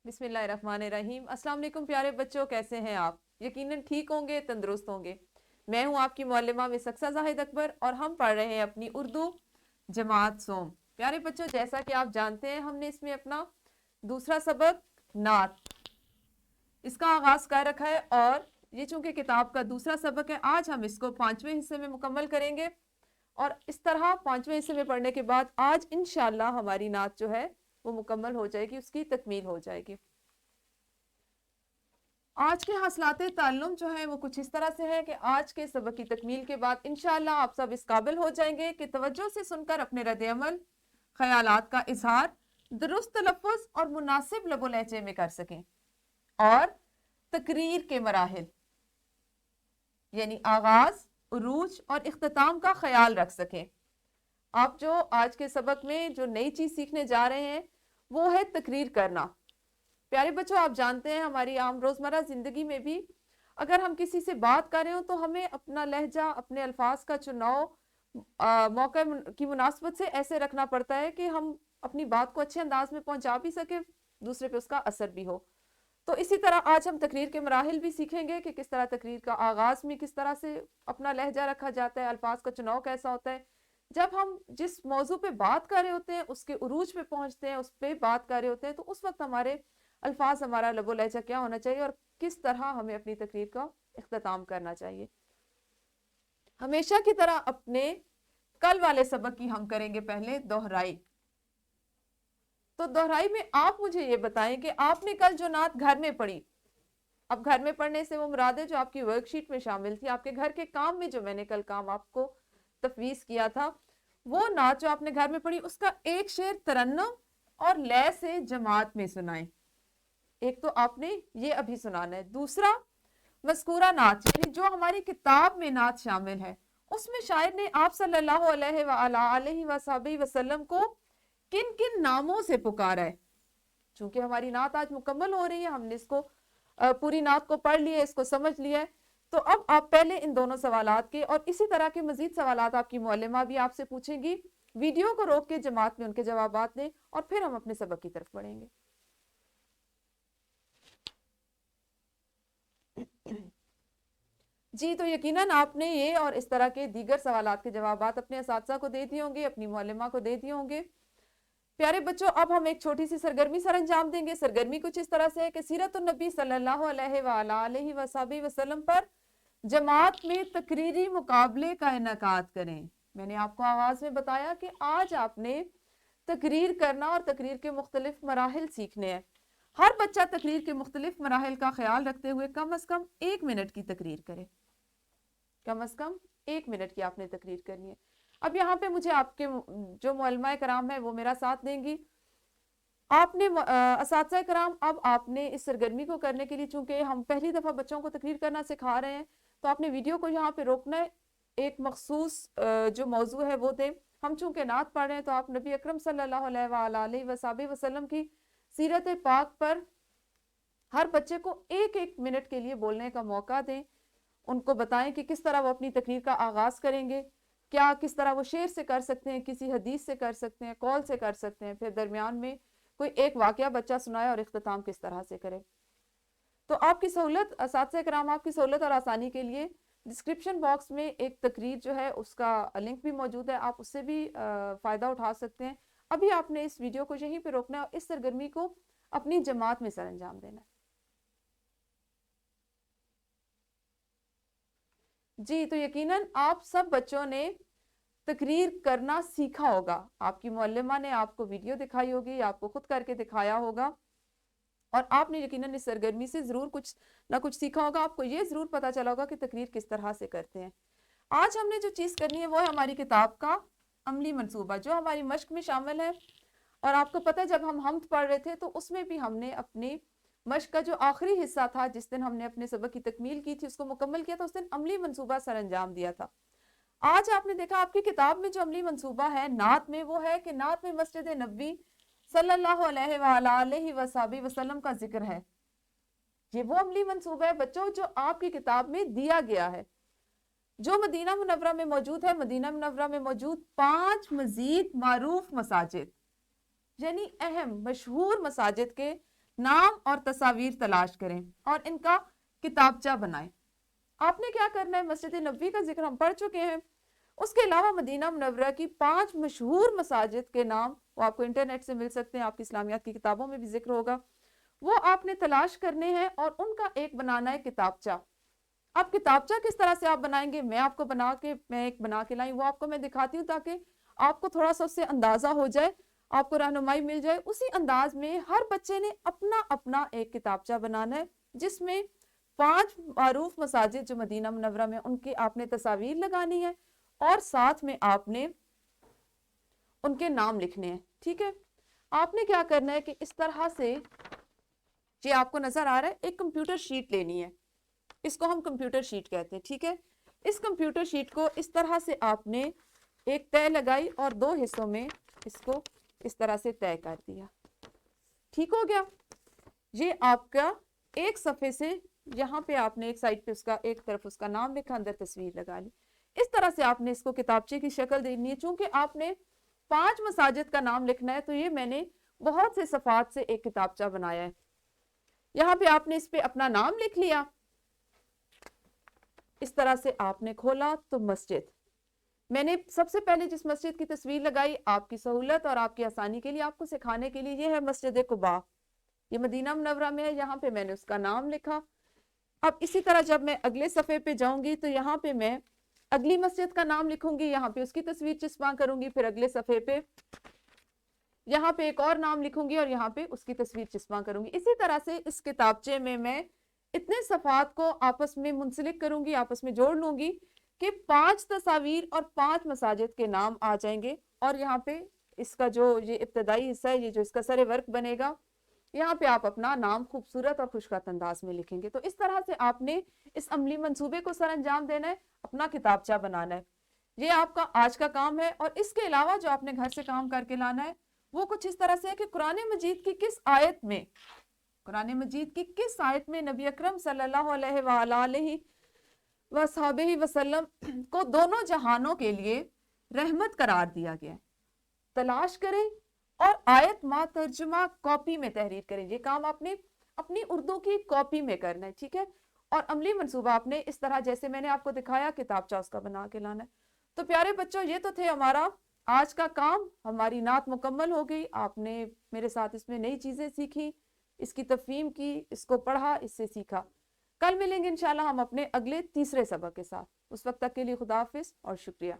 बिस्मिल्लाहिर्रहमानिर्रहीम। अस्सलाम वालेकुम प्यारे बच्चों, कैसे हैं आप? यकीनन ठीक होंगे, तंदुरुस्त होंगे। मैं हूं आपकी मौलिमा मिसक्सा जाहिद अकबर और हम पढ़ रहे हैं अपनी उर्दू जमात सोम। प्यारे बच्चों, जैसा कि आप जानते हैं हमने इसमें अपना दूसरा सबक नात इसका आगाज कर रखा है और ये चूंकि किताब का दूसरा सबक है, आज हम इसको 5वें हिस्से में मुकम्मल करेंगे। और इस तरह 5वें हिस्से में पढ़ने के बाद आज इंशाल्लाह हमारी नात जो है वो मुकम्मल हो जाएगी, उसकी तकमील हो जाएगी। आज के हासिलात ताल्लुम जो है वो कुछ इस तरह से है कि आज के सबक की तकमील के बाद इंशाल्लाह आप सब इस काबिल हो जाएंगे कि तवज्जो से सुनकर अपने रद्द-ए-अमल, ख्यालात का इजहार दुरुस्त तलफ़्फ़ुज़ और मुनासिब लबो लहजे में कर सकें और तकरीर के मराहिल यानी आगाज, उरूज और इख्तिताम का ख्याल रख सकें। आप जो आज के सबक में जो नई चीज सीखने जा रहे हैं वो है तकरीर करना। प्यारे बच्चों, आप जानते हैं हमारी आम रोजमर्रा जिंदगी में भी अगर हम किसी से बात कर रहे हो तो हमें अपना लहजा, अपने अल्फाज का चुनाव मौका की मुनासबत से ऐसे रखना पड़ता है कि हम अपनी बात को अच्छे अंदाज में पहुंचा भी सके, दूसरे पे उसका असर भी हो। तो इसी तरह आज हम तकरीर के मराहिल भी सीखेंगे कि किस तरह तकरीर का आगाज में किस तरह से अपना लहजा रखा जाता है, अल्फाज का चुनाव कैसा होता है। जब हम जिस मौजू पे बात कर रहे होते हैं उसके उरूज पे पहुंचते हैं, उस पे बात कर रहे होते हैं, तो उस वक्त हमारे अल्फाज, हमारा लबो लहजा क्या होना चाहिए और किस तरह हमें अपनी तकरीर का इख्तिताम करना चाहिए। हमेशा की तरह अपने कल वाले सबक की हम करेंगे पहले दोहराई। तो दोहराई में आप मुझे ये बताएं कि आपने कल जो नात घर में पढ़ी, अब घर में पढ़ने से वो मुराद है जो आपकी वर्कशीट में शामिल थी, आपके घर के काम में जो मैंने कल काम आपको तफवीज किया था, वो नात जो आपने घर में पढ़ी उसका एक शेर तरन्नुम और लय से जमात में सुनाएं। एक तो आपने ये अभी सुनाना है। दूसरा मज़कूरा नात यानी जो हमारी किताब में नात शामिल है उसमें शायर ने आप सल्लल्लाहु अलैहि वसल्लम को किन किन नामों से पुकारा है। चूंकि हमारी नात आज मुकम्मल हो रही है, हमने इसको पूरी नात को पढ़ लिया, इसको समझ लिया है, तो अब आप पहले इन दोनों सवालात के और इसी तरह के मजीद सवालात आपकी मौलिमा भी आपसे पूछेंगी। वीडियो को रोक के जमात में उनके जवाबात दें और फिर हम अपने सबक की तरफ बढ़ेंगे। जी, तो यकीनन आपने ये और इस तरह के दीगर सवालात के जवाबात अपने असातिज़ा को दे दिए होंगे, अपनी मौलिमा को दे दिए होंगे। प्यारे बच्चों, अब हम एक छोटी सी सरगर्मी सर अंजाम देंगे। सरगर्मी कुछ इस तरह से है कि सीरतुन नबी सल्लल्लाहु अलैहि वसल्लम पर जमात में तकरीरी मुकाबले का इनेकाद करें। मैंने आपको आवाज में बताया कि आज आपने तकरीर करना और तकरीर के मुख्तलिफ मराहिल सीखने हैं। हर बच्चा तकरीर के मुख्तलिफ मराहिल का ख्याल रखते हुए कम अज कम 1 मिनट की तकरीर करे। कम अज कम 1 मिनट की आपने तकरीर करनी है। अब यहाँ पे मुझे आपके जो मुअल्लिमा कराम है वो मेरा साथ देंगी। आपने असातिज़ा कराम, अब आपने इस सरगर्मी को करने के लिए, चूंकि हम पहली दफा बच्चों को तकरीर करना सिखा रहे हैं, तो आपने वीडियो को यहाँ पे रोकना है, एक मखसूस जो मौजू है वो दें। हम चूंकि नात पढ़ रहे हैं तो आप नबी अकरम सल्लल्लाहु अलैहि वसल्लम की सीरत पाक पर हर बच्चे को 1-1 मिनट के लिए बोलने का मौका दें। उनको बताएं कि किस तरह वो अपनी तकरीर का आगाज करेंगे, क्या किस तरह वो शेर से कर सकते हैं, किसी हदीस से कर सकते हैं, कौल से कर सकते हैं, फिर दरमियान में कोई एक वाकया बच्चा सुनाए और इख्तिताम किस तरह से करे। तो आपकी सहूलत, असातिज़ा कराम, आपकी सहूलत और आसानी के लिए डिस्क्रिप्शन बॉक्स में एक तकरीर जो है उसका लिंक भी मौजूद है, आप उससे भी फ़ायदा उठा सकते हैं। अभी आपने इस वीडियो को यहीं पे रोकना है और इस सरगर्मी को अपनी जमात में सर अंजाम देना है। जी, तो यकीनन आप सब बच्चों ने तकरीर करना सीखा होगा। आपकी मुअल्लिमा ने आपको वीडियो दिखाई होगी, आपको खुद करके दिखाया होगा और आपने यकीनन इस सरगर्मी से जरूर कुछ ना कुछ सीखा होगा। आपको ये जरूर पता चला होगा कि तकरीर किस तरह से करते हैं। आज हमने जो चीज करनी है वो है हमारी किताब का अमली मंसूबा जो हमारी मश्क में शामिल है। और आपको पता है जब हम हम्द पढ़ रहे थे तो उसमें भी हमने अपनी मश्क का जो आखिरी हिस्सा था, जिस दिन हमने अपने सबक की तकमील की थी, उसको मुकम्मल किया था, उस दिन अमली मंसूबा सर अंजाम दिया था। आज आपने देखा आपकी किताब में जो अमली मंसूबा है नात में, वो है कि नात में मस्जिद नबी सल्लल्लाहु अलैहि वसल्लम का जिक्र है। ये वो अमली मंसूबा है बच्चों जो आपकी किताब में दिया गया है, जो मदीना मुनव्वरा में मौजूद है। मदीना मुनव्वरा में मौजूद 5 मजीद मारूफ मसाजिद यानी अहम मशहूर मसाजिद के नाम और तस्वीर तलाश करें और इनका किताबचा बनाएं। आपने क्या करना है, मस्जिद नबवी का जिक्र हम पढ़ चुके हैं, उसके अलावा मदीना मुनव्वरा की 5 मशहूर मसाजिद के नाम वो आपको इंटरनेट से मिल सकते हैं, आपकी इस्लामियात की किताबों में भी जिक्र होगा, वो आपने तलाश करने हैं और उनका एक बनाना है किताबचा। अब किताबचा किस तरह से आप बनाएंगे, मैं एक बना के लाई, वो आपको मैं दिखाती हूँ ताकि आपको थोड़ा सा उससे अंदाजा हो जाए, आपको रहनुमाई मिल जाए। उसी अंदाज में हर बच्चे ने अपना अपना एक किताबचा बनाना है, जिसमें 5 मारूफ मसाजिद जो मदीना मुनव्वरा में उनकी आपने तस्वीर लगानी है और साथ में आपने उनके नाम लिखने हैं। ठीक है, आपने क्या करना है कि इस तरह से, ये आपको नजर आ रहा है, एक कंप्यूटर शीट लेनी है, इसको हम कंप्यूटर शीट कहते हैं। ठीक है, इस कंप्यूटर शीट को इस तरह से आपने एक तय लगाई और 2 हिस्सों में इसको इस तरह से तय कर दिया। ठीक हो गया, ये आपका एक सफे से यहाँ पे आपने एक साइड पे उसका, एक तरफ उसका नाम लिखा, अंदर तस्वीर लगा ली। इस तरह से आपने इसको किताबचे की शक्ल देनी है। चूंकि आपने 5 मसाजिद का नाम लिखना है तो ये मैंने बहुत से सफात से एक किताबचा बनाया है। यहाँ पे आपने इस पे अपना नाम लिख लिया, इस तरह से आपने खोला तो मस्जिद, मैंने सबसे पहले जिस मस्जिद की तस्वीर लगाई आपकी सहूलत और आपकी आसानी के लिए, आपको सिखाने के लिए, ये है मस्जिद कुबा, ये मदीना मुनव्वरा में है, यहाँ पे मैंने उसका नाम लिखा। अब इसी तरह जब मैं अगले सफ़े पे जाऊंगी तो यहाँ पे मैं अगली मस्जिद का नाम लिखूंगी, यहाँ पे उसकी तस्वीर चिस्पा करूंगी, फिर अगले सफ़े पे यहाँ पे एक और नाम लिखूंगी और यहाँ पे उसकी तस्वीर चिस्पा करूंगी। इसी तरह से इस किताबचे में मैं इतने सफ़ात को आपस में मुंसलिक करूंगी, आपस में जोड़ लूंगी कि 5 तस्वीर और 5 मसाजिद के नाम आ जाएंगे। और यहाँ पे इसका जो ये इब्तदाई हिस्सा है, ये जो इसका सरे वर्क बनेगा, यहाँ पे आप अपना नाम खूबसूरत और खुशखत अंदाज में लिखेंगे। तो इस तरह से आपने इस अमली मंसूबे को सर अंजाम देना है, अपना किताबचा बनाना है। ये आपका आज का काम है। और इसके अलावा जो आपने घर से काम करके लाना है वो कुछ इस तरह से है कि कुरान मजीद की किस आयत में नबी अकरम सल्लल्लाहु अलैहि वसल्लम को दोनों जहानों के लिए रहमत करार दिया गया है। तलाश करें और आयत मा तर्जुमा कॉपी में तहरीर करें। ये काम आपने अपनी उर्दू की कॉपी में करना है। ठीक है, और अमली मंसूबा आपने इस तरह जैसे मैंने आपको दिखाया किताबचा उसका बना के लाना है। तो प्यारे बच्चों, ये तो थे हमारा आज का काम। हमारी नात मुकम्मल हो गई, आपने मेरे साथ इसमें नई चीजें सीखी, इसकी तफहीम की, इसको पढ़ा, इससे सीखा। कल मिलेंगे इंशाल्लाह हम अपने अगले तीसरे सबक के साथ। उस वक्त तक के लिए खुदा हाफिज और शुक्रिया।